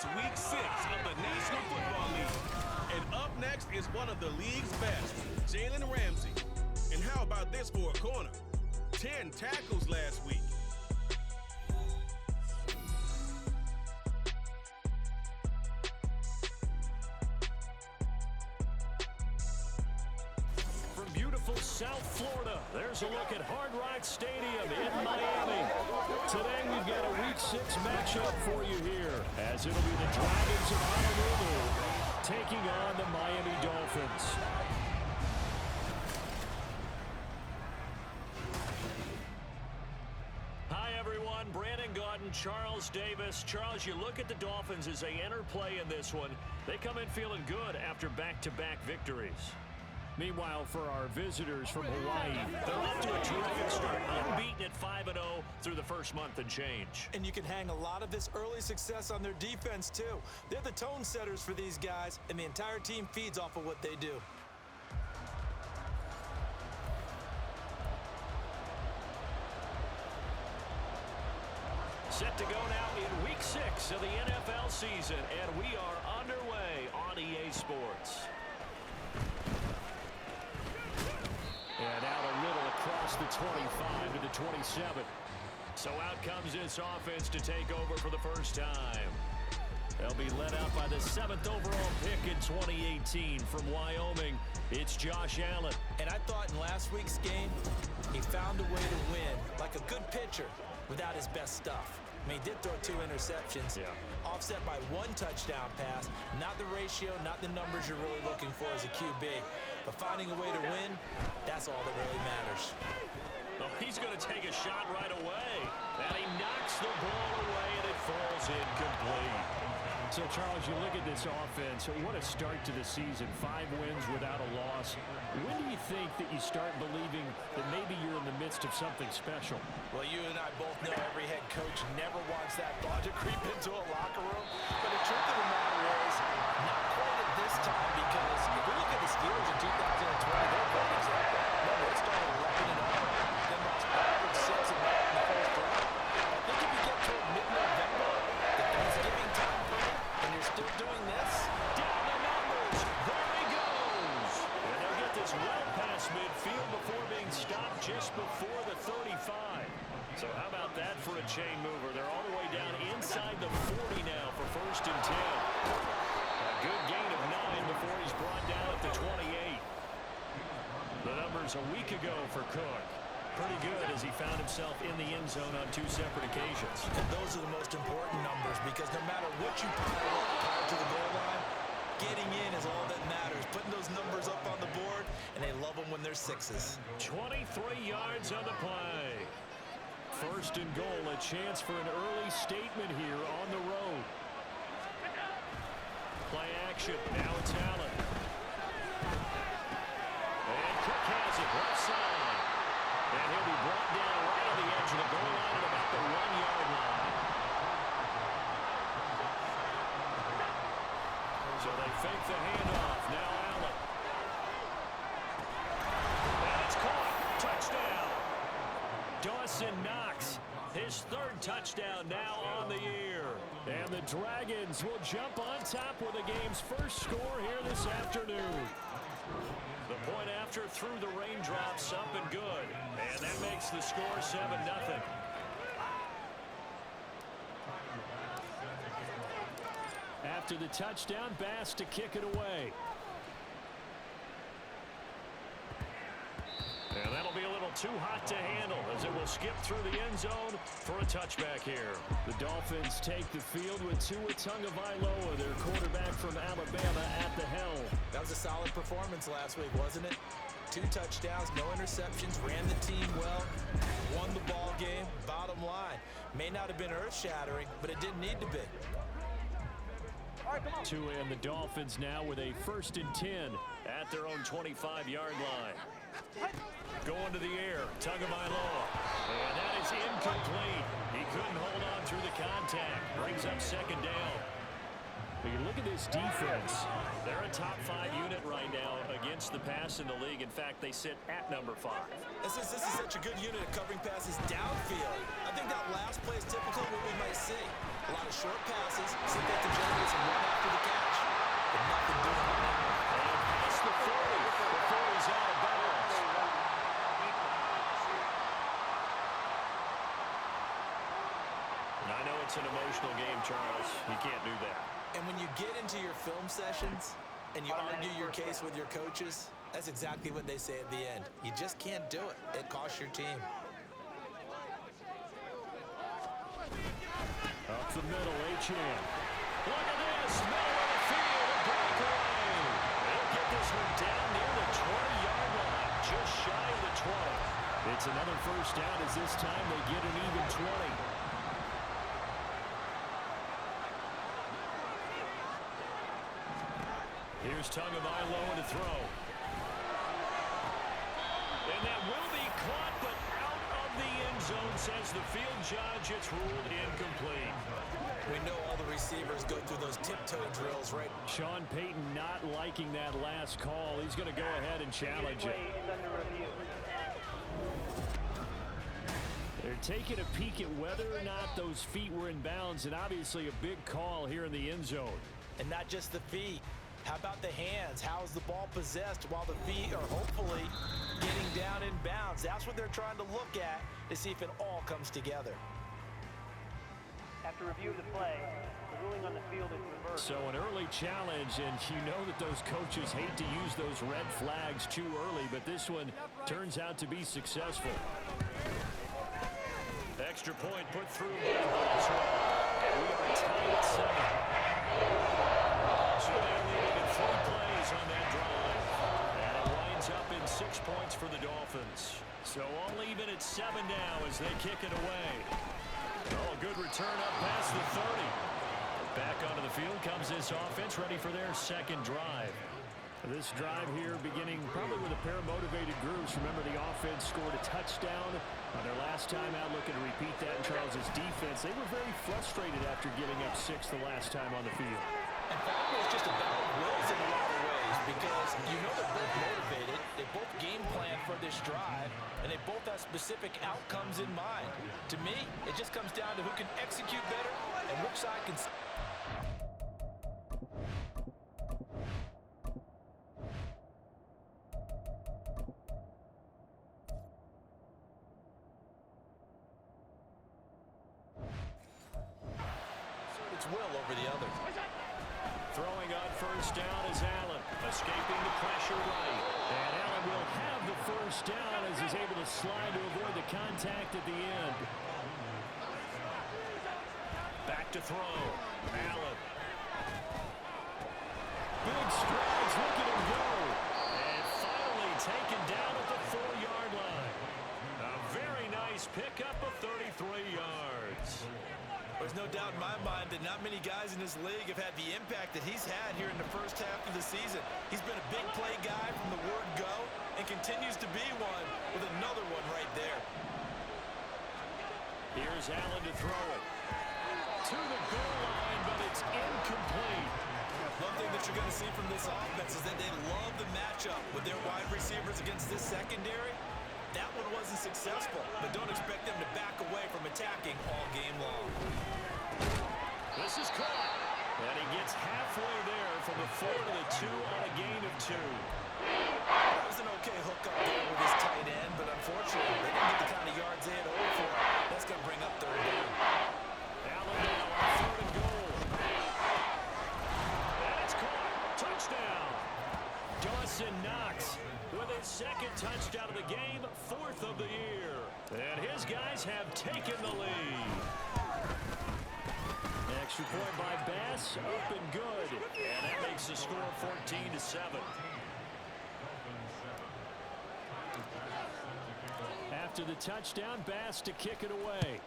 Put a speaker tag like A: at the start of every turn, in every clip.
A: It's week 6 of the National Football League. And up next is one of the league's best, Jalen Ramsey. And how about this for a corner? 10 tackles last week.
B: From beautiful South Florida, there's a look at Hard Rock Stadium in Miami. Today we've got a Week 6 matchup for you here, as it'll be the Dragons of Honolulu taking on the Miami Dolphins. Hi everyone, Brandon Gaudin, Charles Davis. Charles, you look at the Dolphins as they enter play in this one. They come in feeling good after back-to-back victories. Meanwhile, for our visitors from Hawaii, they're off to a terrific start, unbeaten at 5-0 through the first month and change.
C: And you can hang a lot of this early success on their defense, too. They're the tone setters for these guys, and the entire team feeds off of what they do.
B: Set to go now in Week 6 of the NFL season, and we are underway on EA Sports. And out a little across the 25 to the 27. So out comes this offense to take over for the first time. They'll be led out by the 7th overall pick in 2018 from Wyoming. It's Josh Allen.
C: And I thought in last week's game, he found a way to win, like a good pitcher, without his best stuff. I mean, he did throw 2 interceptions, offset by 1 touchdown pass. Not the ratio, not the numbers you're really looking for as a QB. But finding a way to win, that's all that really matters.
B: Oh, he's going to take a shot right away. And he knocks the ball away, and it falls incomplete. So, Charles, you look at this offense, what a start to the season. 5 wins without a loss. When do you think that you start believing that maybe you're in the midst of something special?
C: Well, you and I both know every head coach never wants that thought to creep into a locker room. But the truth of the matter is, not quite at this time, because if we look at the Steelers in 2020, their great example. Remember, it started 11-0, then lost 5-6 and that in the first round. I think if you get toward mid-November, the Thanksgiving time frame, and you're still doing this,
B: down the numbers. There he goes. And they'll get this well past midfield before being stopped just before the 35. So how about that for a chain mover? They're all the way down inside the 40 now for 1st and 10. A good gain of 9 before he's brought down at the 28. The numbers a week ago for Cook. Pretty good as he found himself in the end zone on 2 separate occasions.
C: And those are the most important numbers, because no matter what you pile up prior to the goal line, getting in is all that matters. Putting those numbers up on the board, and they love them when they're 6s.
B: 23 yards on the play. 1st and goal, a chance for an early statement here on the road. Play action, now it's Allen. And Cook has it, left side. And he'll be brought down right on the edge of the goal line at about the 1-yard line. So they fake the handoff, now Allen. And it's caught, touchdown. Dawson Knox, his 3rd touchdown now on the year. And the Dragons will jump on top with the game's first score here this afternoon. The point after through the raindrops, up and good. And that makes the score 7-0. After the touchdown, Bass to kick it away. And that'll be a little too hot to handle as it will skip through the end zone for a touchback here. The Dolphins take the field with Tua Tagovailoa, their quarterback from Alabama, at the helm.
C: That was a solid performance last week, wasn't it? 2 touchdowns, no interceptions, ran the team well, won the ball game. Bottom line, may not have been earth-shattering, but it didn't need to be.
B: Tua and the Dolphins now with a 1st and 10 at their own 25-yard line. Going to the air, Tagovailoa. And that is incomplete. He couldn't hold on through the contact. Brings up 2nd down. But you look at this defense. They're a top 5 unit right now against the pass in the league. In fact, they sit at number 5.
C: This is such a good unit of covering passes downfield. I think that last play is typical of what we might see. A lot of short passes, see if they can generate some run after the catch. But nothing doing on that one.
B: And past the 40 before he's out of bounds. And I know it's an emotional game, Charles. You can't do that.
C: And when you get into your film sessions and you argue your case with your coaches, that's exactly what they say at the end. You just can't do it. It costs your team.
B: Up the middle, Achane. Look at this, middle of the field, a breakaway. They'll get this one down near the 20-yard line, just shy of the 20. It's another first down as this time they get an even 20. Here's Tagovailoa to throw. And that will be caught, but out of the end zone, says the field judge. It's ruled incomplete.
C: We know all the receivers go through those tiptoe drills, right?
B: Sean Payton not liking that last call. He's going to go ahead and challenge it. They're taking a peek at whether or not those feet were in bounds, and obviously a big call here in the end zone.
C: And not just the feet. How about the hands? How is the ball possessed while the feet are hopefully getting down in bounds? That's what they're trying to look at to see if it all comes together.
D: After review of the play, the ruling on the field is reversed.
B: So an early challenge, and you know that those coaches hate to use those red flags too early, but this one turns out to be successful. Extra point put through by Boswell. We are tied at 7. So they're leading in 3 plays on that drive. And it winds up in 6 points for the Dolphins. So all even at 7 now as they kick it away. Oh, good return up past the 30. Back onto the field comes this offense, ready for their second drive. This drive here beginning probably with a pair of motivated groups. Remember, the offense scored a touchdown on their last time out, looking to repeat that in Charles's defense. They were very frustrated after giving up 6 the last time on the field.
C: And football is just a battle of wills in a lot of ways because you know they're both motivated, they both game plan for this drive, and they both have specific outcomes in mind. To me, it just comes down to who can execute better and which side can... It's Will over the other.
B: Throwing on first down is Allen, escaping the pressure right. And Allen will have the first down as he's able to slide to avoid the contact at the end. Back to throw. Allen. Big strides, look at him go. And finally taken down at the 4-yard line. A very nice pickup of 33 yards.
C: There's no doubt in my mind that not many guys in this league have had the impact that he's had here in the first half of the season. He's been a big play guy from the word go and continues to be one with another one right there.
B: Here's Allen to throw it. To the goal line, but it's incomplete.
C: One thing that you're going to see from this offense is that they love the matchup with their wide receivers against this secondary. That one wasn't successful, but don't expect them to back away from attacking all game long.
B: This is caught. And he gets halfway there from the 4 to the 2 on a gain of 2.
C: That was an okay hook up there with his tight end, but unfortunately, they didn't get the kind of yards they had hoped for. That's going to bring up 3rd down.
B: Allen now on 3rd and goal. And it's caught. Touchdown. Dawson Knox with his 2nd touchdown of the game, 4th of the year. And his guys have taken the lead. Extra point by Bass, up and good. And that makes the score 14-7. After the touchdown, Bass to kick it away.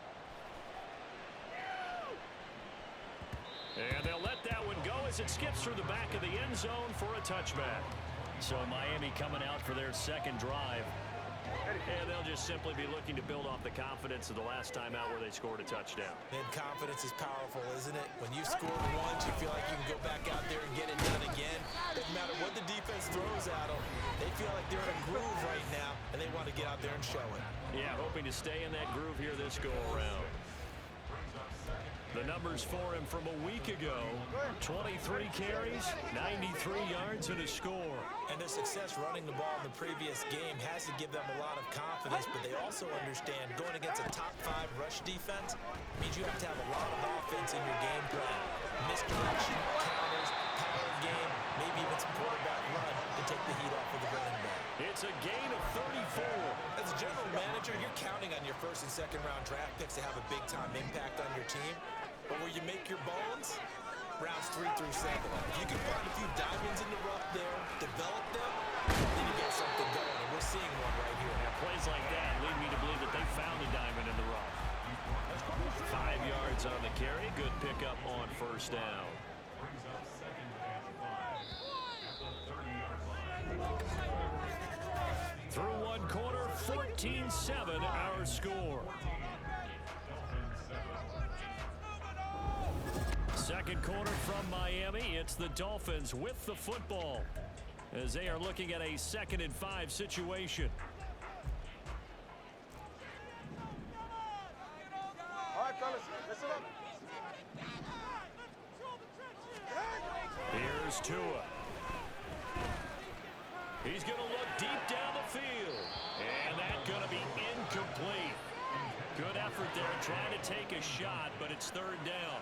B: And they'll let that one go as it skips through the back of the end zone for a touchback. So Miami coming out for their 2nd drive. And they'll just simply be looking to build off the confidence of the last time out where they scored a touchdown.
C: And confidence is powerful, isn't it? When you score once, you feel like you can go back out there and get it done again. Doesn't matter what the defense throws at them. They feel like they're in a groove right now, and they want to get out there and show it.
B: Yeah, hoping to stay in that groove here this go-around. The numbers for him from a week ago: 23 carries, 93 yards, and a score.
C: And their success running the ball in the previous game has to give them a lot of confidence, but they also understand going against a top-5 rush defense means you have to have a lot of offense in your game plan. Misdirection, counters, power game, maybe even some quarterback run to take the heat off of the running back.
B: It's a gain of 34.
C: As a general manager, you're counting on your first and second round draft picks to have a big-time impact on your team. But where you make your bones, rounds 3 through 7. If you can find a few diamonds in the rough there, develop them, then you get something going. And we're seeing one right here.
B: Now, plays like that lead me to believe that they found a diamond in the rough. 5 yards on the carry. Good pickup on first down. Through one quarter, 14-7 our score. Second quarter from Miami. It's the Dolphins with the football as they are looking at a 2nd and 5 situation.
D: All right, fellas, listen up.
B: Here's Tua. He's going to look deep down the field. And that's going to be incomplete. Good effort there trying to take a shot, but it's 3rd down.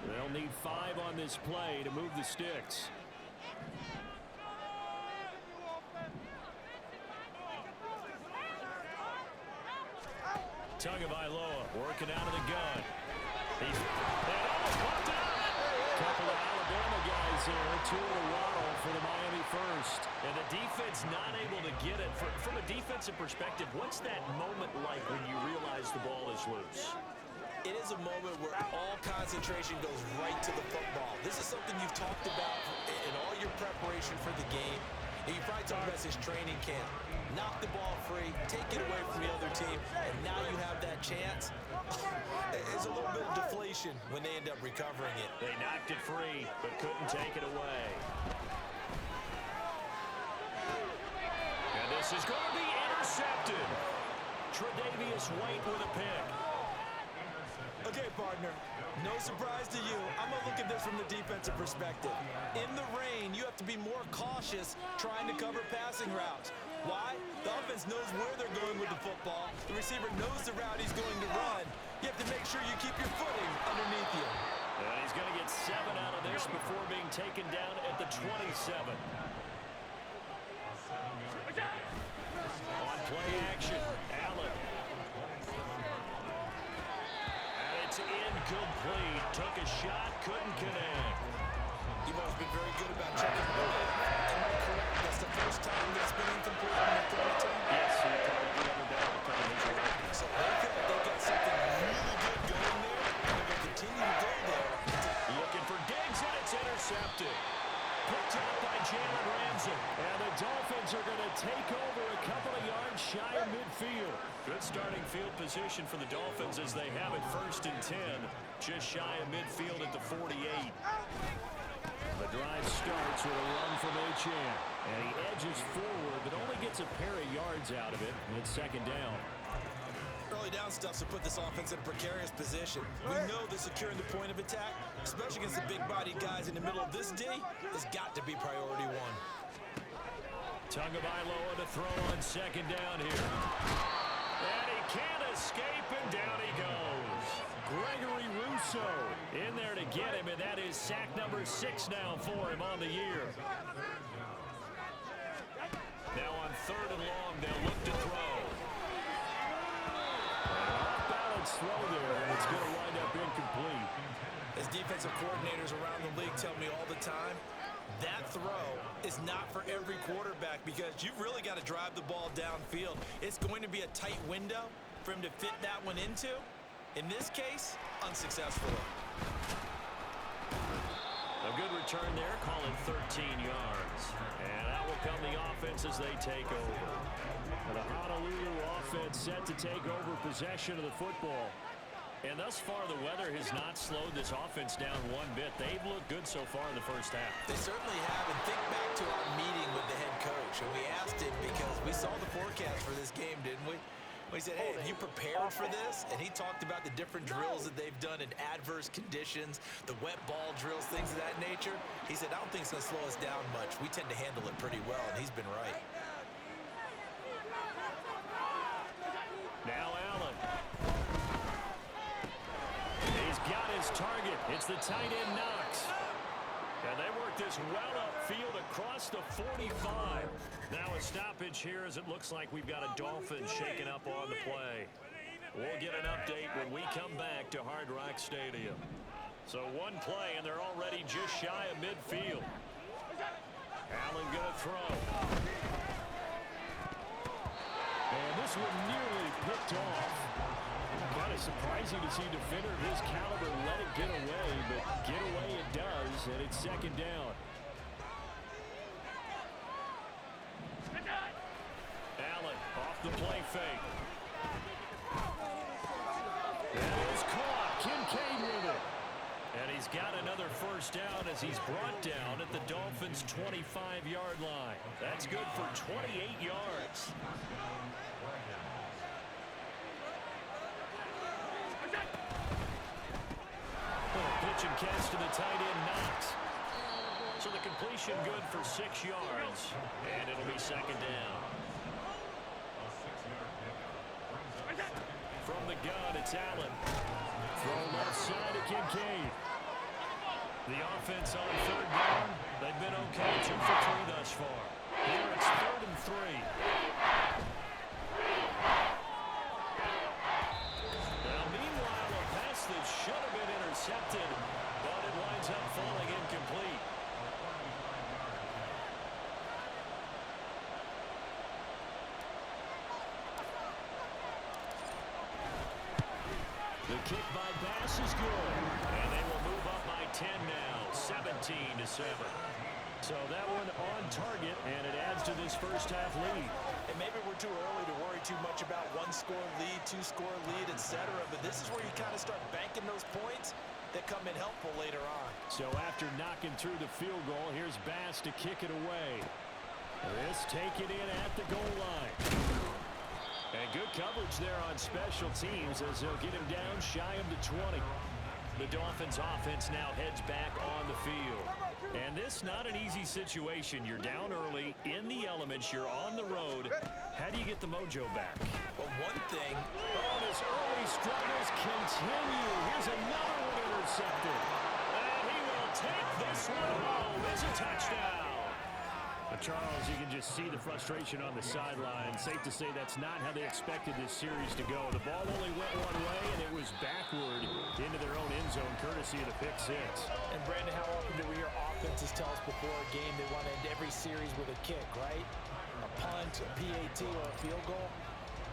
B: They'll need 5 on this play to move the sticks. Tagovailoa working out of the gun. He's almost popped out. Couple of Alabama guys there. 2 in a row for the Miami first. And the defense not able to get it. From a defensive perspective, what's that moment like when you realize the ball is loose?
C: It is a moment where all concentration goes right to the football. This is something you've talked about in all your preparation for the game. And you probably talked about this training camp. Knock the ball free, take it away from the other team, and now you have that chance. It's a little bit of deflation when they end up recovering it.
B: They knocked it free, but couldn't take it away. And this is going to be intercepted. Tre'Davious White with a pick.
C: Okay, partner, no surprise to you. I'm going to look at this from the defensive perspective. In the rain, you have to be more cautious trying to cover passing routes. Why? The offense knows where they're going with the football. The receiver knows the route he's going to run. You have to make sure you keep your footing underneath you.
B: And he's going to get 7 out of this before being taken down at the 27. On play action, Allen. It's incomplete. Took a shot, couldn't connect.
C: You've always been very good about checking the ball. Am I correct? That's the first time that's been incomplete in the third time?
B: Yes, he called the other down.
C: So they feel like they've got something really good going there, and they're going to continue to go there.
B: Looking for Diggs, and it's intercepted. Picked up by Jalen Ramsey. And the Dolphins are going to take over a couple of yards shy of midfield. Good starting field position for the Dolphins as they have it 1st and 10. Just shy of midfield at the 48. The drive starts with a run from Achane. And he edges forward, but only gets a pair of yards out of it. And it's 2nd down.
C: Early down stuff to put this offense in a precarious position. We know that securing the point of attack, especially against the big-bodied guys in the middle of this D, has got to be priority 1.
B: Tagovailoa to throw on 2nd down here. And he can't escape, and down he goes. Gregory Rousseau in there to get him, and that is sack number 6 now for him on the year. Now on 3rd and long, they'll look to throw. Throw there, and it's going to wind up incomplete.
C: As defensive coordinators around the league tell me all the time, that throw is not for every quarterback because you've really got to drive the ball downfield. It's going to be a tight window for him to fit that one into. In this case, unsuccessful.
B: A good return there, calling 13 yards. And that will come the offense as they take over. The Honolulu offense set to take over possession of the football. And thus far, the weather has not slowed this offense down one bit. They've looked good so far in the first half.
C: They certainly have. And think back to our meeting with the head coach. And we asked him because we saw the forecast for this game, didn't we? Well, he said, hey, have you prepared for this? And he talked about the different drills that they've done in adverse conditions, the wet ball drills, things of that nature. He said, I don't think it's going to slow us down much. We tend to handle it pretty well, and he's been right.
B: Now Allen. He's got his target. It's the tight end Knox. And they work this well upfield across the 45. Now a stoppage here as it looks like we've got a Dolphins shaking up on the play. We'll get an update when we come back to Hard Rock Stadium. So one play, and they're already just shy of midfield. Allen going to throw. And this one nearly picked off. Kind of surprising to see a defender of his caliber let it get away, but get away it does, and it's second down. Allen off the play fake. That is caught. Kincaid with it. And he's got another first down as he's brought down at the Dolphins' 25-yard line. That's good for 28 yards. Pitch and catch to the tight end Knox. So the completion good for 6 yards, and it'll be second down. From the gun, it's Allen. Throw left side to Kincaid. The offense on third down, they've been okay, 2 for 3 thus far. Here it's 3rd and 3. Now meanwhile, a pass that should have been intercepted, but it winds up falling incomplete. The kick by Bass is good, and they will move up by 10 now, 17-7. So that one on target, and it adds to this first half lead.
C: And maybe we're too early to worry too much about 1-score lead, 2-score lead, etc. But this is where you kind of start banking those points that come in helpful later on.
B: So after knocking through the field goal, here's Bass to kick it away. This take it in at the goal line. And good coverage there on special teams as they'll get him down shy of the 20. The Dolphins offense now heads back on the field. And this not an easy situation. You're down early, in the elements, you're on the road. How do you get the mojo back?
C: Well, one thing...
B: Oh, his early struggles continue. Here's another one intercepted. And he will take this one home. It's a touchdown. Charles, you can just see the frustration on the sideline. Safe to say that's not how they expected this series to go. The ball only went one way, and it was backward into their own end zone, courtesy of the pick six.
C: And, Brandon, how often do we hear offenses tell us before a game they want to end every series with a kick, right? A punt, a PAT, or a field goal.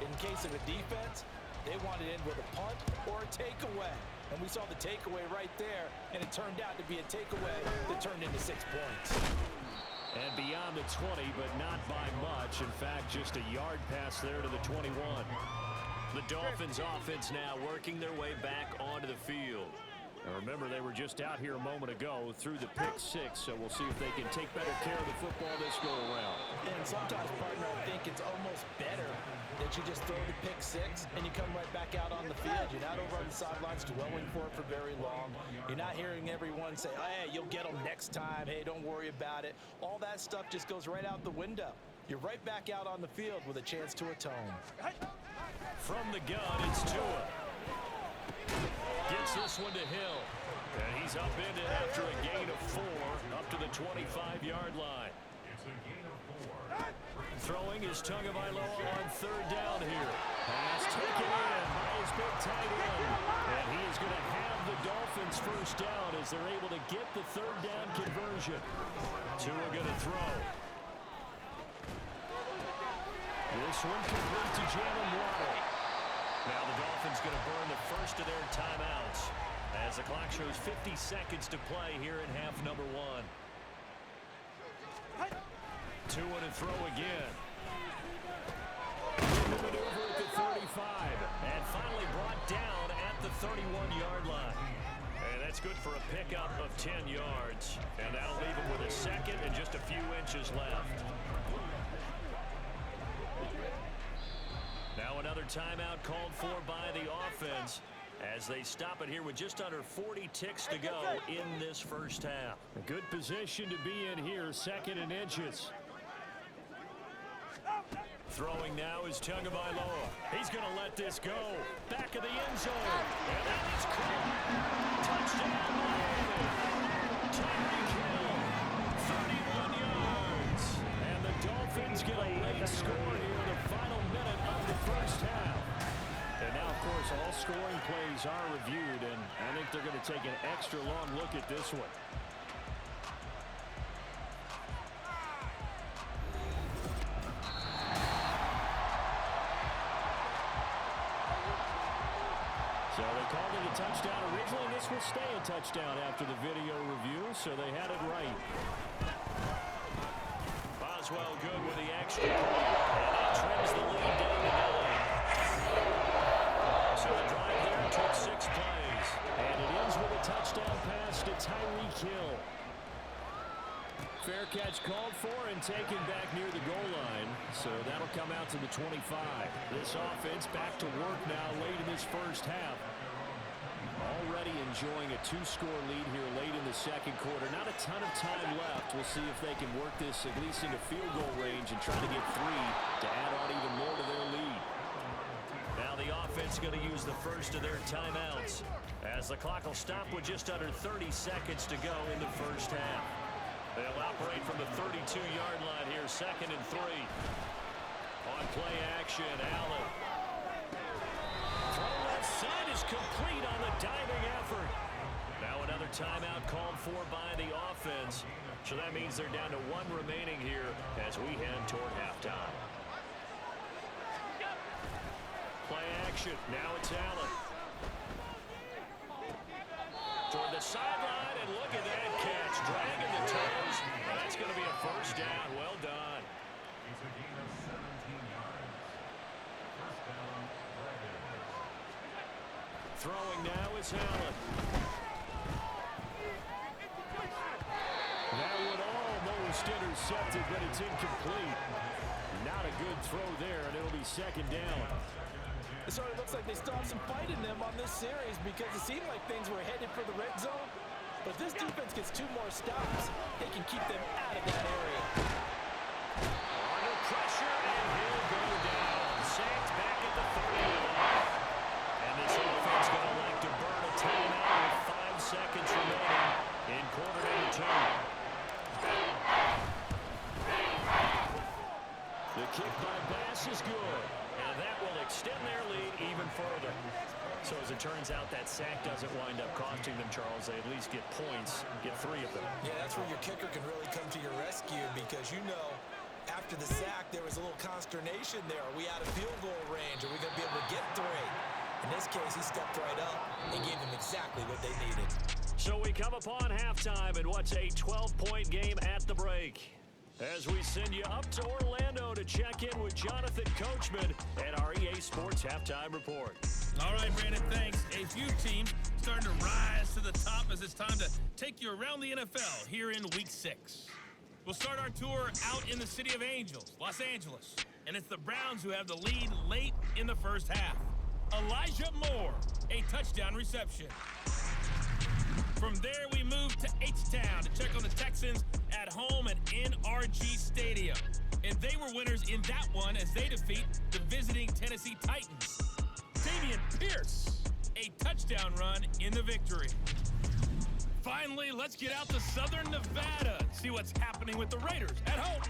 C: In case of a defense, they want to end with a punt or a takeaway. And we saw the takeaway right there, and it turned out to be a takeaway that turned into 6 points.
B: And beyond the 20, but not by much. In fact, just a yard pass there to the 21. The Dolphins offense now working their way back onto the field. And remember, they were just out here a moment ago through the pick six, so we'll see if they can take better care of the football this go-around.
C: And sometimes, partner, I think it's almost better that you just throw the pick six and you come right back out on the field. You're not over on the sidelines dwelling for it for very long. You're not hearing everyone say, hey, you'll get them next time. Hey, don't worry about it. All that stuff just goes right out the window. You're right back out on the field with a chance to atone.
B: From the gun, it's Tua. Gets this one to Hill. And he's upended after a gain of 4 up to the 25-yard line. Throwing is Tagovailoa on third down here. Pass taken in by his big tight end. And he is going to have the Dolphins first down as they're able to get the third down conversion. Tua going to throw. This one complete to Jalen Waddle. Now the Dolphins going to burn the first of their timeouts as the clock shows 50 seconds to play here in half number 1. Tua to throw again. The maneuver at the 35 and finally brought down at the 31-yard line. And that's good for a pickup of 10 yards. And that'll leave him with a second and just a few inches left. Now another timeout called for by the offense as they stop it here with just under 40 ticks to go in this first half.
E: A good position to be in here, 2nd and inches.
B: Throwing now is Tagovailoa. He's going to let this go. Back of the end zone. And that is caught. Touchdown, Miami. Tyreek Hill, 31 yards. And the Dolphins get a late score here in the final minute of the first half.
E: And now, of course, all scoring plays are reviewed, and I think they're going to take an extra long look at this one. So they called it a touchdown originally. This will stay a touchdown after the video review, so they had it right.
B: Boswell good with the extra point, and it trims the lead down to 9. So the drive there took 6 plays.
E: And it ends with a touchdown pass to Tyreek Hill. Fair catch called for and taken back near the goal line. So that'll come out to the 25. This offense back to work now late in this first half. Already enjoying a 2-score lead here late in the second quarter. Not a ton of time left. We'll see if they can work this at least into field goal range and try to get 3 to add on even more to their lead.
B: Now the offense going to use the first of their timeouts as the clock will stop with just under 30 seconds to go in the first half. They'll operate from the 32-yard line here, 2nd and 3. On play action, Allen. Throw left side is complete on the diving effort. Now another timeout called for by the offense. So that means they're down to 1 remaining here as we head toward halftime. Play action. Now it's Allen. Toward the sideline, and look at that catch. Dragging the toes. And that's going to be a first down. Well done. Throwing now is Allen.
E: That one almost intercepted, but it's incomplete. Not a good throw there, and it'll be 2nd down.
C: It sort of looks like they still have some fight in them on this series because it seemed like things were headed for the red zone. But this defense gets 2 more stops. They can keep them out of that area.
B: Under pressure, and he'll go down. Sacked back at the 30. And this offense going to like to burn a timeout with 5 seconds remaining in quarter number 2.
E: The kick by Bass is good.
B: And that will extend their lead even further. So as it turns out, that sack doesn't wind up costing them, Charles. They at least get points, get 3 of them.
C: Yeah, that's where your kicker can really come to your rescue because, you know, after the sack, there was a little consternation there. Are we out of field goal range? Are we going to be able to get 3? In this case, he stepped right up and gave them exactly what they needed.
B: So we come upon halftime in what's a 12-point game at the break. As we send you up to Orlando to check in with Jonathan Coachman at our EA Sports Halftime Report.
A: All right, Brandon, thanks. A few teams starting to rise to the top as it's time to take you around the NFL here in Week 6. We'll start our tour out in the City of Angels, Los Angeles. And it's the Browns who have the lead late in the first half. Elijah Moore, a touchdown reception. From there, we move to H-Town to check on the Texans at home at NRG Stadium. And they were winners in that one as they defeat the visiting Tennessee Titans. Dameon Pierce, a touchdown run in the victory. Finally, let's get out to Southern Nevada and see what's happening with the Raiders at home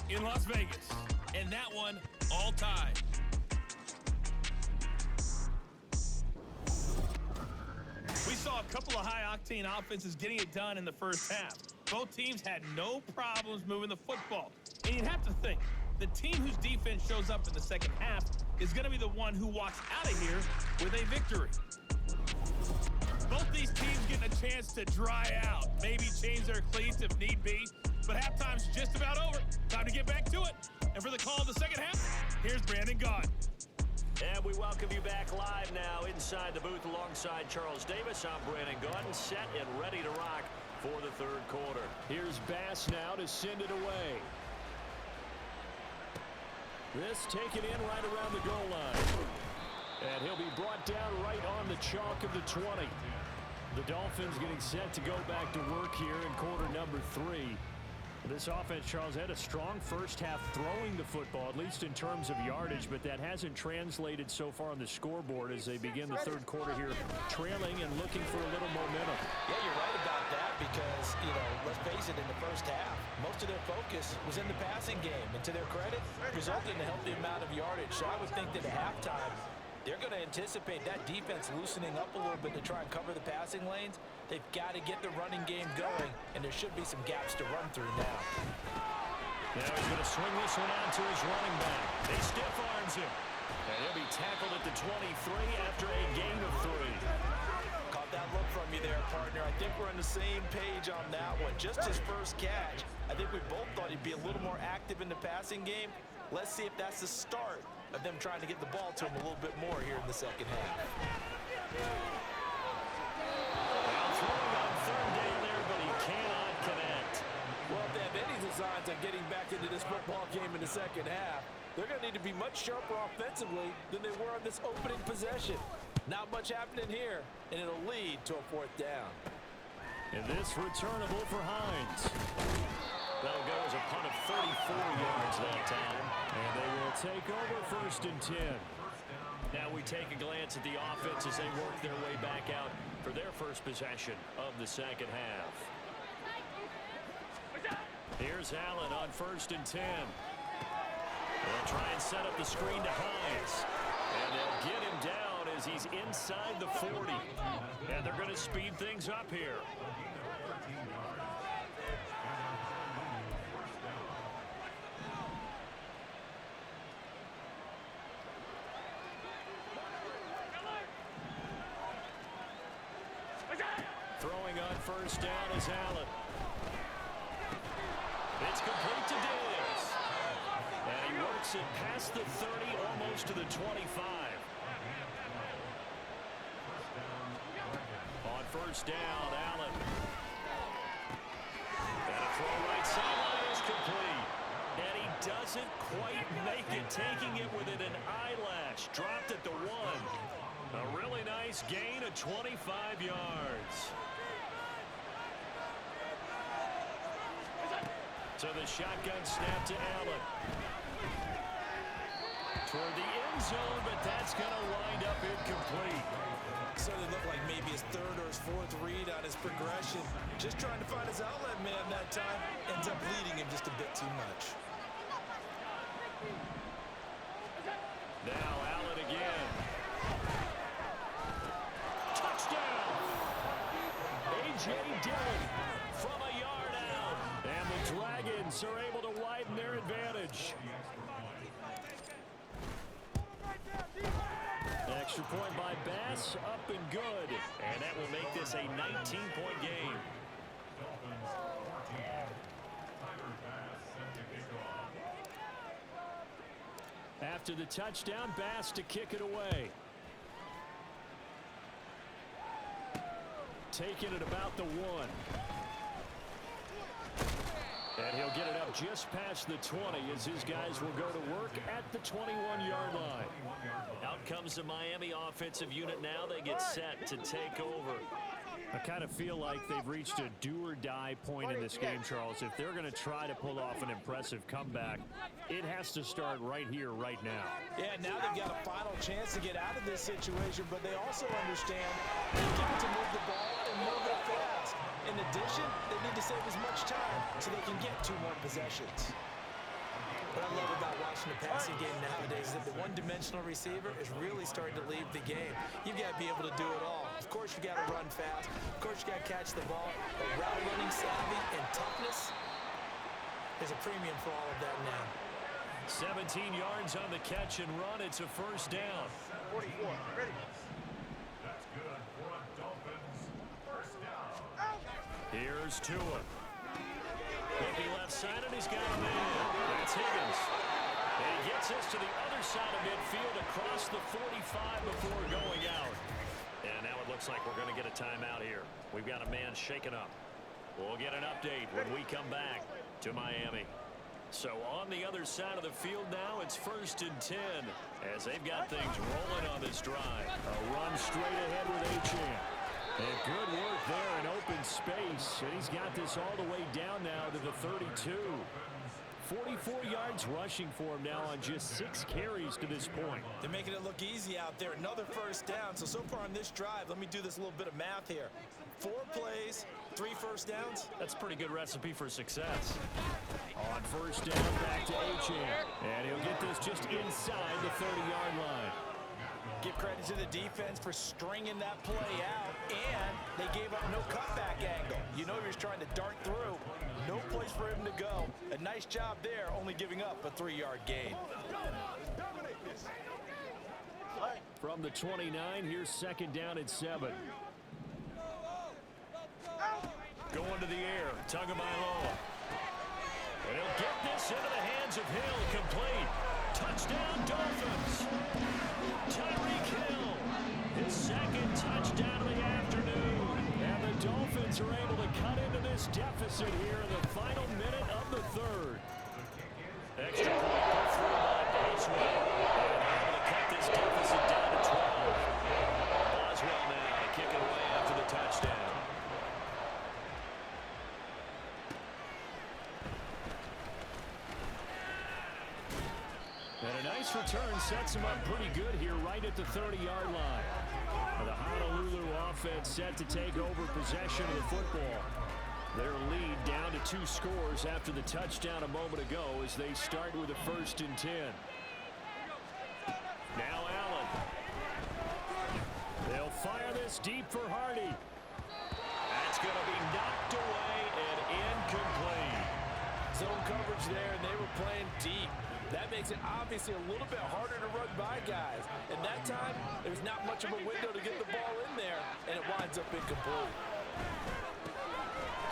A: in Las Vegas. And that one all tied. We saw a couple of high-octane offenses getting it done in the first half. Both teams had no problems moving the football. And you'd have to think, the team whose defense shows up in the second half is going to be the one who walks out of here with a victory. Both these teams getting a chance to dry out, maybe change their cleats if need be. But halftime's just about over. Time to get back to it. And for the call of the second half, here's Brandon Gaudin.
B: And we welcome you back live now inside the booth alongside Charles Davis. I'm Brandon Gaudin, set and ready to rock for the third quarter.
E: Here's Bass now to send it away. This taken in right around the goal line. And he'll be brought down right on the chalk of the 20. The Dolphins getting set to go back to work here in quarter number 3. This offense, Charles, had a strong first half throwing the football, at least in terms of yardage, but that hasn't translated so far on the scoreboard as they begin the third quarter here, trailing and looking for a little momentum.
C: Yeah, you're right about that because, let's face it, in the first half, most of their focus was in the passing game. And to their credit, resulted in a healthy amount of yardage. So I would think that at halftime, they're going to anticipate that defense loosening up a little bit to try and cover the passing lanes. They've got to get the running game going, and there should be some gaps to run through now.
E: Now he's going to swing this one out to his running back. He stiff arms him. And he'll be tackled at the 23 after a gain of 3.
C: Caught that look from you there, partner. I think we're on the same page on that one. Just his first catch. I think we both thought he'd be a little more active in the passing game. Let's see if that's the start of them trying to get the ball to him a little bit more here in the second half.
E: Well, throwing on third down there, but he cannot connect.
C: Well, if they have any designs on getting back into this football game in the second half, they're going to need to be much sharper offensively than they were on this opening possession. Not much happening here, and it'll lead to a fourth down.
E: And this returnable for Hines. That'll go as a punt of 34 yards that time. And they will take over 1st and 10. Now we take a glance at the offense as they work their way back out for their first possession of the second half. Here's Allen on 1st and 10. They'll try and set up the screen to Hines. And they'll get him down as he's inside the 40. And they're going to speed things up here. Throwing on 1st down is Allen. It's complete to Diggs. And he works it past the 30, almost to the 25. On 1st down, Allen. And a throw right sideline is complete. And he doesn't quite make it, taking it within an eyelash. Dropped at the 1. A really nice gain of 25 yards. So the shotgun snap to Allen. Toward the end zone, but that's going to wind up incomplete.
C: Certainly looked like maybe his 3rd or his 4th read on his progression. Just trying to find his outlet man that time. Ends up leading him just a bit too much.
E: Now Allen again. Touchdown! A.J. Dillon from a yard out. And the Dragons are able to widen their advantage. Extra point by Bass, up and good. And that will make this a 19-point game. After the touchdown, Bass to kick it away. Taking it about the 1. And he'll get it up just past the 20 as his guys will go to work at the 21-yard line. Out comes the Miami offensive unit now. They get set to take over. I kind of feel like they've reached a do-or-die point in this game, Charles. If they're going to try to pull off an impressive comeback, it has to start right here, right now.
C: Yeah, now they've got a final chance to get out of this situation, but they also understand they've got to move the ball and move it fast. In addition, they need to save as much time so they can get 2 more possessions. What I love about watching the passing game nowadays is that the one-dimensional receiver is really starting to leave the game. You've got to be able to do it all. Of course, you got to run fast. Of course, you got to catch the ball. But route running savvy and toughness, there's a premium for all of that now.
E: 17 yards on the catch and run. It's a 1st down.
D: 44. Ready.
E: Here's Tua. Looking left side, and he's got a man. That's Higgins. And he gets us to the other side of midfield across the 45 before going out. And now it looks like we're going to get a timeout here. We've got a man shaken up. We'll get an update when we come back to Miami.
B: So on the other side of the field now, it's 1st and 10 as they've got things rolling on this drive.
E: A run straight ahead with Achane. And good work there in open space. And he's got this all the way down now to the 32. 44 yards rushing for him now on just 6 carries to this point.
C: They're making it look easy out there. Another first down. So far on this drive, let me do this little bit of math here. 4 plays, 3 first downs.
B: That's a pretty good recipe for success.
E: On first down, back to Achane. And he'll get this just inside the 30-yard line.
C: Give credit to the defense for stringing that play out, and they gave up no cutback angle. You know you're trying to dart through. No place for him to go. A nice job there, only giving up a 3-yard gain.
E: From the 29, here's 2nd down and 7.
B: Going to the air, Tagovailoa. And he'll get this into the hands of Hill, complete. Touchdown, Dolphins. Tyreek Hill, his 2nd touchdown of the afternoon. And the Dolphins are able to cut into this deficit here in the final minute of the 3rd. Extra point put through by Boswell. And they're able to cut this deficit down to 12. Boswell now to kick it away after the touchdown.
E: And a nice return sets him up pretty good here right at the 30-yard line. The Honolulu offense set to take over possession of the football. Their lead down to 2 scores after the touchdown a moment ago as they start with a 1st and 10. Now Allen. They'll fire this deep for Hardy.
B: That's going to be knocked away and incomplete.
C: Zone coverage there, and they were playing deep. That makes it obviously a little bit harder to run by guys. And that time, there's not much of a window to get the ball in there, and it winds up incomplete.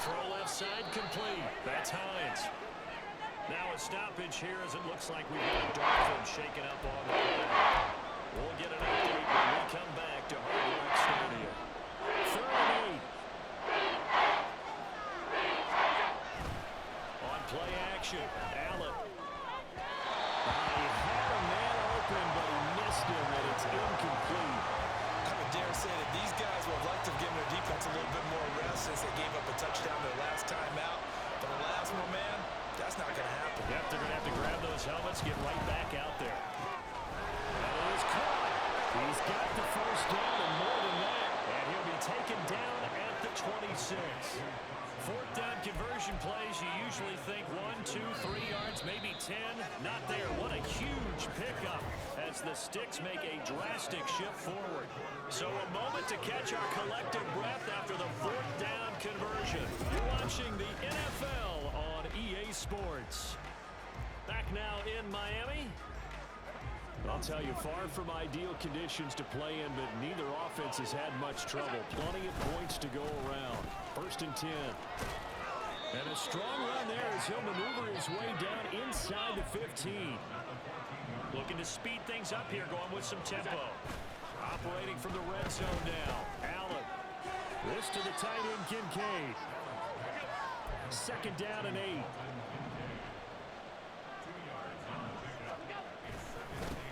B: Throw left side complete. That's Hines. Now a stoppage here as it looks like we've got Dolphins shaking up on the play. We'll get an update when we come back to Hard Rock Stadium.
E: 3rd and 8.
B: On play action, Allen.
E: He had a man open, but he missed him, and it's incomplete.
C: I would dare say that these guys would have liked to have given their defense a little bit more rest since they gave up a touchdown their last time out. But the last one, man, that's not going to happen.
B: Yep, they're going to have to grab those helmets, get right back out there.
E: That is caught. He's got the first down and more than that.
B: And he'll be taken down at the 26. 4th down conversion plays, you usually think 1, 2, 3 yards, maybe 10. Not there. What a huge pickup as the Sticks make a drastic shift forward. So a moment to catch our collective breath after the 4th down conversion. You're watching the NFL on EA Sports. Back now in Miami.
E: I'll tell you, far from ideal conditions to play in, but neither offense has had much trouble. Plenty of points to go around. 1st and 10. And a strong run there as he'll maneuver his way down inside the 15.
B: Looking to speed things up here, going with some tempo. Operating from the red zone now.
E: Allen. This to the tight end, Kincaid. 2nd down and 8.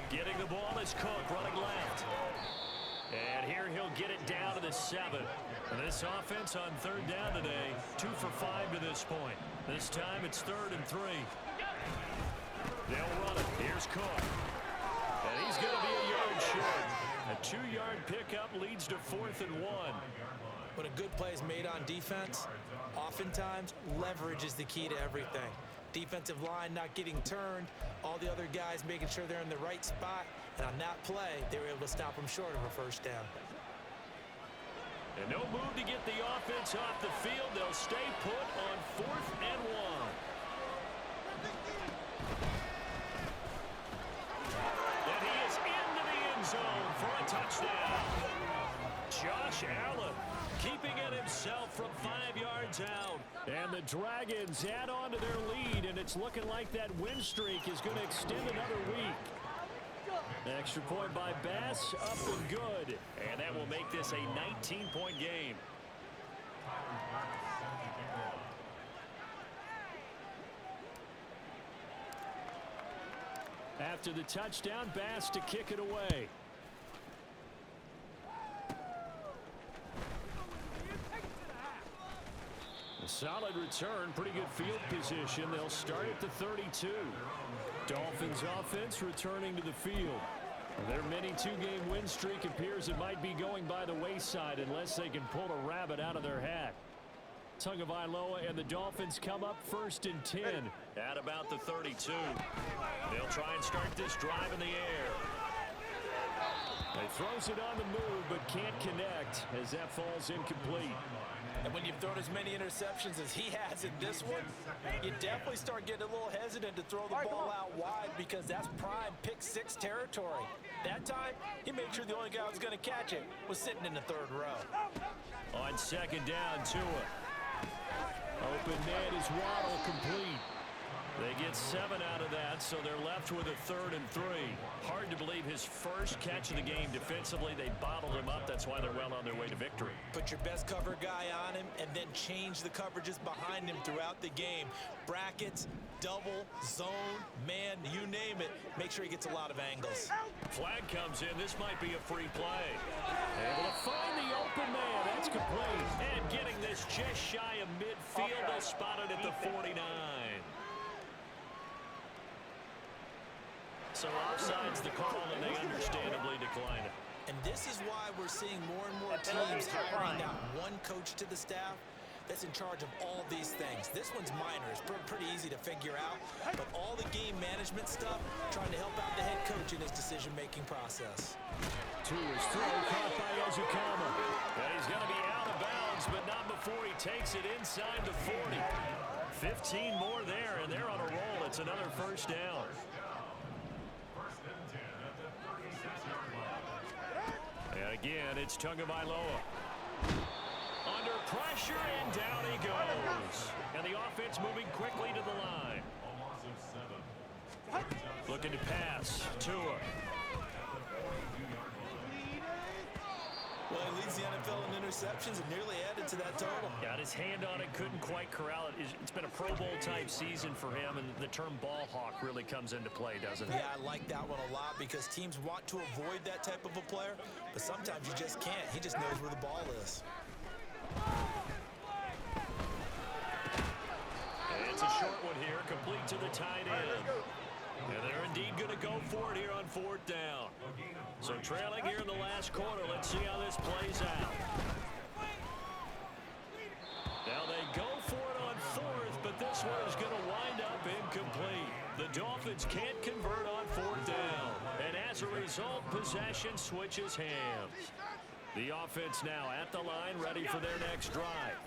B: Getting the ball is Cook running left. And here he'll get it down to the 7. And this offense on 3rd down today, 2 for 5 to this point. This time it's 3rd and 3. They'll run it. Here's Cook. And he's going to be a yard short. A 2-yard pickup leads to 4th and 1.
C: When a good play is made on defense, oftentimes leverage is the key to everything. Defensive line not getting turned, all the other guys making sure they're in the right spot, and on that play, they were able to stop them short of a 1st down.
B: And no move to get the offense off the field. They'll stay put on 4th and 1. And he is into the end zone for a touchdown. Josh Allen keeping it himself from 5 yards out.
E: And the Dragons add on to their lead, and it's looking like that win streak is going to extend another week.
B: Extra point by Bass, up and good. And that will make this a 19-point game.
E: After the touchdown, Bass to kick it away. A solid return, pretty good field position. They'll start at the 32. Dolphins offense returning to the field. Their mini two-game win streak appears it might be going by the wayside unless they can pull a rabbit out of their hat. Tagovailoa and the Dolphins come up 1st and 10 at about the 32. They'll try and start this drive in the air. He throws it on the move but can't connect as that falls incomplete.
C: And when you've thrown as many interceptions as he has in this one, you definitely start getting a little hesitant to throw the ball out wide because that's prime pick 6 territory. That time, he made sure the only guy who was going to catch it was sitting in the 3rd row.
E: On 2nd down, Tua. Open man is Waddle complete. They get 7 out of that, so they're left with a 3rd and 3. Hard to believe his first catch of the game defensively. They bottled him up. That's why they're well on their way to victory.
C: Put your best cover guy on him and then change the coverages behind him throughout the game. Brackets, double, zone, man, you name it. Make sure he gets a lot of angles.
E: Flag comes in. This might be a free play. Able to find the open man. That's complete. And getting this just shy of midfield. They'll spot it at the 49. So offside's the call, and they understandably decline it.
C: And this is why we're seeing more and more teams hiring that one coach to the staff that's in charge of all these things. This one's minor. It's pretty easy to figure out. But all the game management stuff, trying to help out the head coach in his decision-making process.
E: Tua's throw caught by Ezukama. And he's going to be out of bounds, but not before he takes it inside the 40. 15 more there, and they're on a roll. It's another 1st down. And again, it's Tagovailoa. Under pressure, and down he goes. And the offense moving quickly to the line. Looking to pass. Tua.
C: Well, he leads the NFL in interceptions and nearly added to that total.
E: Got his hand on it, couldn't quite corral it. It's been a Pro Bowl type season for him, and the term ball hawk really comes into play, doesn't it?
C: Yeah, I like that one a lot because teams want to avoid that type of a player, but sometimes you just can't. He just knows where the ball is.
E: And it's a short one here, complete to the tight end. And they're indeed going to go for it here on 4th down. So trailing here in the last quarter. Let's see how this plays out. Now they go for it on 4th, but this one is going to wind up incomplete. The Dolphins can't convert on 4th down. And as a result, possession switches hands. The offense now at the line, ready for their next drive.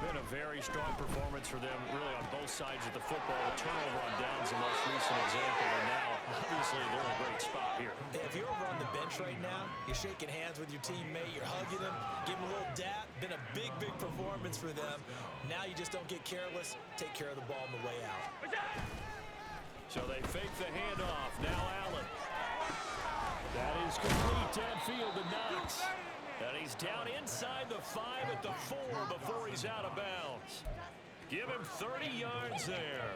E: Been a very strong performance for them, really, on both sides of the football. A turnover on downs, the most recent example, and now, obviously, they're in a great spot here.
C: If you're over on the bench right now, you're shaking hands with your teammate, you're hugging him, giving him a little dap. Been a big, big performance for them. Now you just don't get careless. Take care of the ball on the way out.
E: So they fake the handoff. Now Allen. That is complete downfield to Knox. And he's down inside the 5 at the 4 before he's out of bounds. Give him 30 yards there.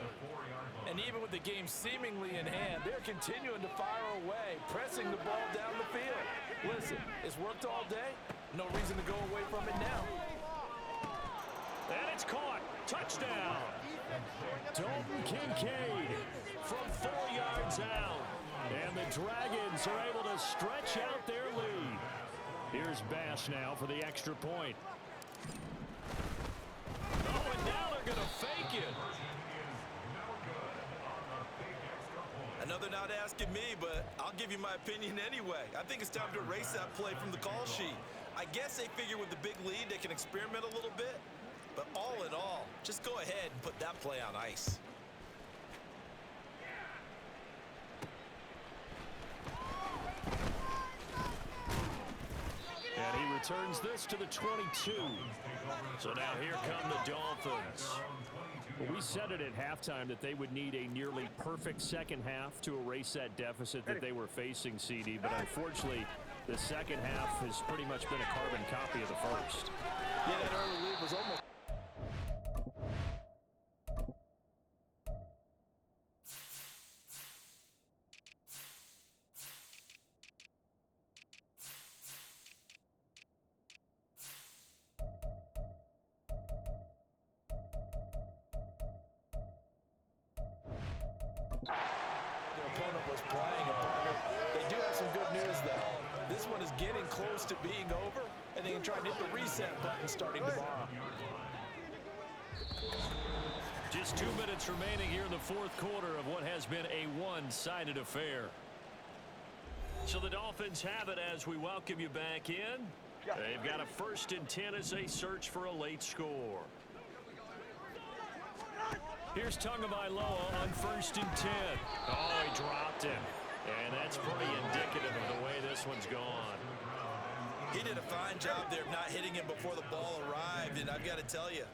C: And even with the game seemingly in hand, they're continuing to fire away, pressing the ball down the field. Listen, it's worked all day. No reason to go away from it now.
E: And it's caught. Touchdown. Dalton Kincaid from 4 yards out. And the Dragons are able to stretch out their lead. Here's Bass now for the extra point. Oh, and now they're going to fake it.
C: Another not asking me, but I'll give you my opinion anyway. I think it's time to erase that play from the call sheet. I guess they figure with the big lead they can experiment a little bit. But all in all, just go ahead and put that play on ice.
E: And he returns this to the 22. So now here come the Dolphins. Well, we said it at halftime that they would need a nearly perfect second half to erase that deficit that they were facing, CD. But unfortunately, the second half has pretty much been a carbon copy of the first.
C: Yeah, that early lead was almost... was playing. And partner, they do have some good news, though. This one is getting close to being over, and they can try and hit the reset button starting tomorrow.
E: Just 2 minutes remaining here in the fourth quarter of what has been a one-sided affair. So the Dolphins have it as we welcome you back in. They've got a 1st and 10 as they search for a late score. Here's Tagovailoa on 1st and 10. Oh, he dropped him. And that's pretty indicative of the way this one's gone.
C: He did a fine job there of not hitting him before the ball arrived, and I've got to tell you,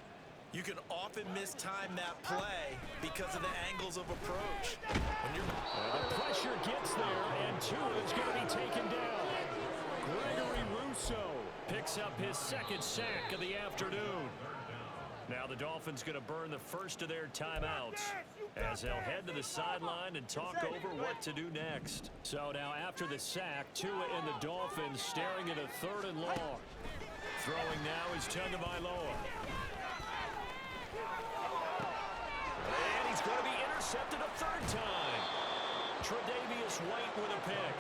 C: you can often mistime that play because of the angles of approach.
E: The pressure gets there, and Tua is going to be taken down. Gregory Rousseau picks up his 2nd sack of the afternoon. Now the Dolphins going to burn the first of their timeouts as they'll head to the sideline and talk over what to do next. So now after the sack, Tua and the Dolphins staring at a 3rd and long. Throwing now is Tagovailoa. And he's going to be intercepted a 3rd time. Tre'Davious White with a pick.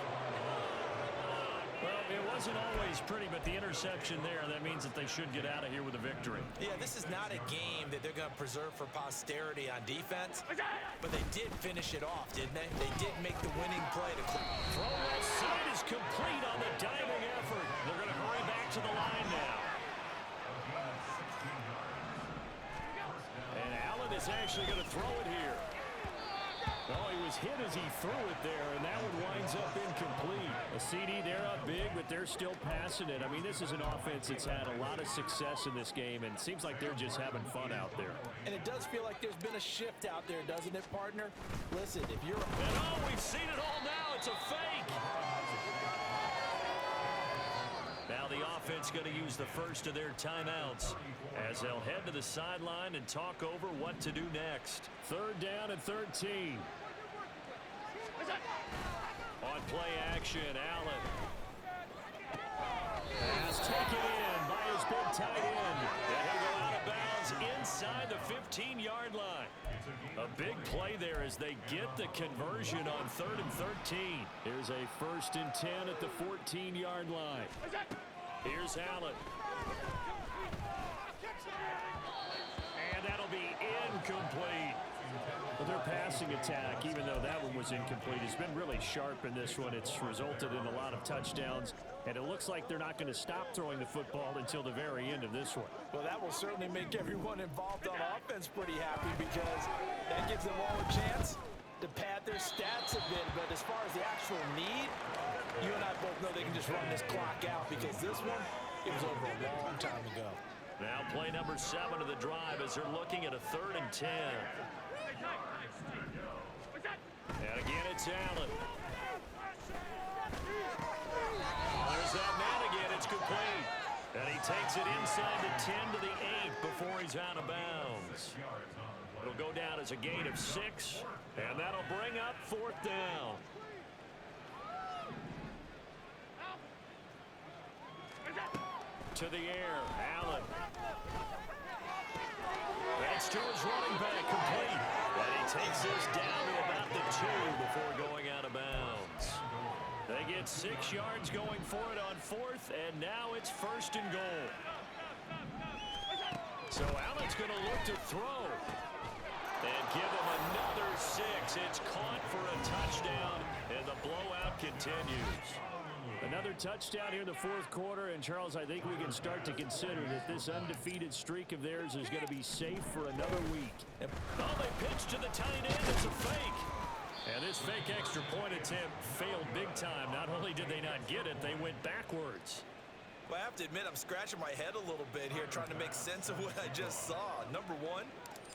E: Well, it wasn't always pretty, but the interception there, that means that they should get out of here with a victory.
C: Yeah, this is not a game that they're going to preserve for posterity on defense, but they did finish it off, didn't they? They did make the winning play.
E: Throw left side is complete on the diving effort. They're going to hurry back to the line now. And Allen is actually going to throw it here. Oh, he was hit as he threw it there, and that one winds up incomplete. A CD, they're up big, but they're still passing it. I mean, this is an offense that's had a lot of success in this game, and it seems like they're just having fun out there.
C: And it does feel like there's been a shift out there, doesn't it, partner? Listen, if you're...
E: And oh, we've seen it all now. It's a fake. Now the offense going to use the first of their timeouts as they'll head to the sideline and talk over what to do next. 3rd down and 13. On play action, Allen. Pass taken in by his big tight end. And he'll go out of bounds inside the 15-yard line. A big play there as they get the conversion on 3rd and 13. Here's a 1st and 10 at the 14-yard line. Here's Allen. And that'll be incomplete. Well, their passing attack, even though that one was incomplete, has been really sharp in this one. It's resulted in a lot of touchdowns, and it looks like they're not going to stop throwing the football until the very end of this one.
C: Well, that will certainly make everyone involved on offense pretty happy because that gives them all a chance to pad their stats a bit. But as far as the actual need, you and I both know they can just run this clock out because this one, it was over a long time ago.
E: Now play number 7 of the drive as they're looking at a 3rd and 10. And again, it's Allen. There's that man again. It's complete. And he takes it inside the 10 to the 8 before he's out of bounds. It'll go down as a gain of 6, and that'll bring up 4th down. To the air, Allen. That's to his running back, complete. And he takes this down to about the 2 before going out of bounds. They get 6 yards going for it on 4th, and now it's 1st and goal. So Allen's going to look to throw. And give him another 6. It's caught for a touchdown, and the blowout continues. Another touchdown here in the fourth quarter, and Charles, I think we can start to consider that this undefeated streak of theirs is going to be safe for another week. Oh, they pitch to the tight end. It's a fake. And this fake extra point attempt failed big time. Not only did they not get it, they went backwards.
C: Well, I have to admit, I'm scratching my head a little bit here trying to make sense of what I just saw. Number 1,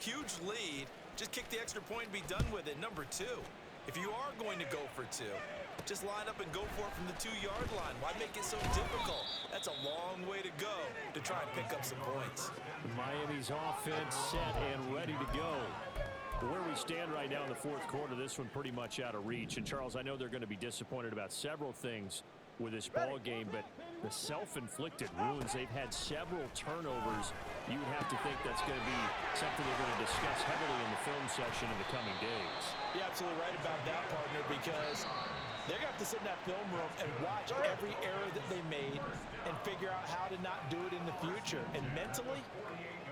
C: huge lead. Just kick the extra point and be done with it. Number 2, if you are going to go for 2, just line up and go for it from the 2-yard line. Why make it so difficult? That's a long way to go to try and pick up some points.
E: Miami's offense set and ready to go. Where we stand right now in the fourth quarter, this one pretty much out of reach. And Charles, I know they're going to be disappointed about several things with this ball game, but the self-inflicted wounds. They've had several turnovers. You would have to think that's going to be something they're going to discuss heavily in the film session in the coming days.
C: You're absolutely right about that, partner, because they're going to have to sit in that film room and watch every error that they made and figure out how to not do it in the future. And mentally,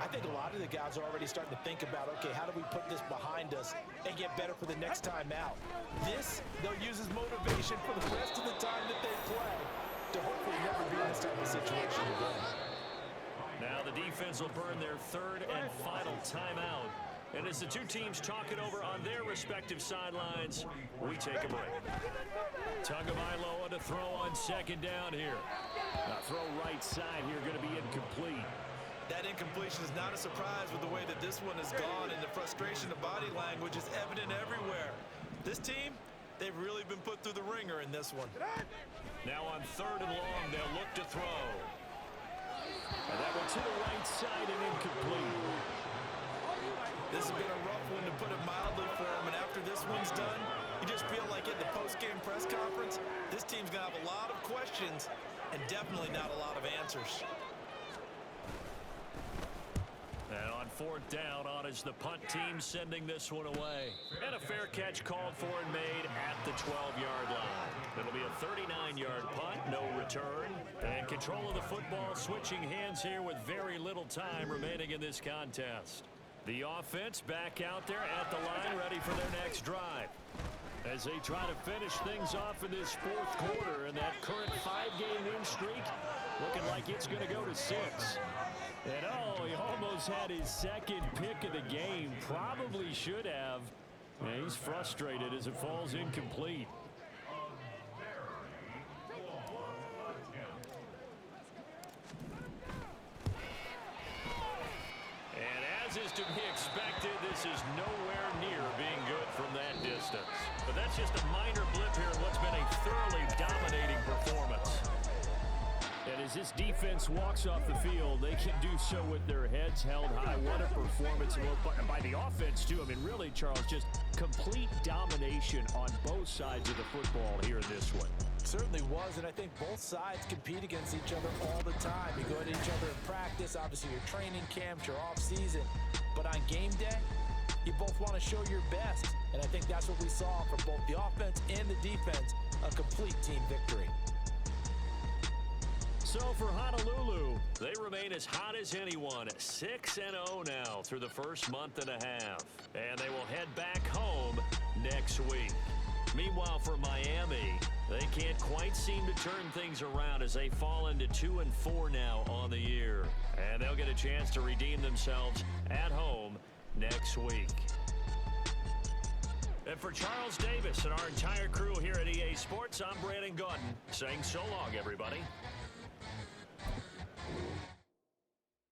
C: I think a lot of the guys are already starting to think about, okay, how do we put this behind us and get better for the next time out? This, they'll use as motivation for the rest of the time that they play to hopefully never be in this type of situation again.
E: Now the defense will burn their third and final timeout. And as the two teams talk it over on their respective sidelines, we take a break. Tagovailoa to throw on second down here. Now throw right side here, going to be incomplete.
C: That incompletion is not a surprise with the way that this one has gone, and the frustration of body language is evident everywhere. This team, they've really been put through the ringer in this one.
E: Now on third and long, they'll look to throw. And that one to the right side and incomplete.
C: This has been a rough one, to put it mildly, for them, and after this one's done, you just feel like at the post-game press conference, this team's going to have a lot of questions and definitely not a lot of answers.
E: And on fourth down, on is the punt team sending this one away. And a fair catch called for and made at the 12-yard line. It'll be a 39-yard punt, no return. And control of the football switching hands here with very little time remaining in this contest. The offense back out there at the line, ready for their next drive. As they try to finish things off in this fourth quarter, and that current 5-game win streak looking like it's going to go to 6. And oh, he almost had his second pick of the game. Probably should have. And he's frustrated as it falls incomplete. And as is to be expected, this is nowhere near being good from that distance. But that's just a minor blip here in what's been a thoroughly dominating performance. And as this defense walks off the field, they can do so with their heads held high. What a performance by the offense, too. I mean, really, Charles, just complete domination on both sides of the football here in this one.
C: Certainly was, and I think both sides compete against each other all the time. You go at each other in practice, obviously your training camps, your off-season. But on game day, you both want to show your best. And I think that's what we saw from both the offense and the defense, a complete team victory.
E: So for Honolulu, they remain as hot as anyone, 6-0 now through the first month and a half. And they will head back home next week. Meanwhile, for Miami, they can't quite seem to turn things around as they fall into 2-4 now on the year. And they'll get a chance to redeem themselves at home next week. And for Charles Davis and our entire crew here at EA Sports, I'm Brandon Gaudin saying so long, everybody.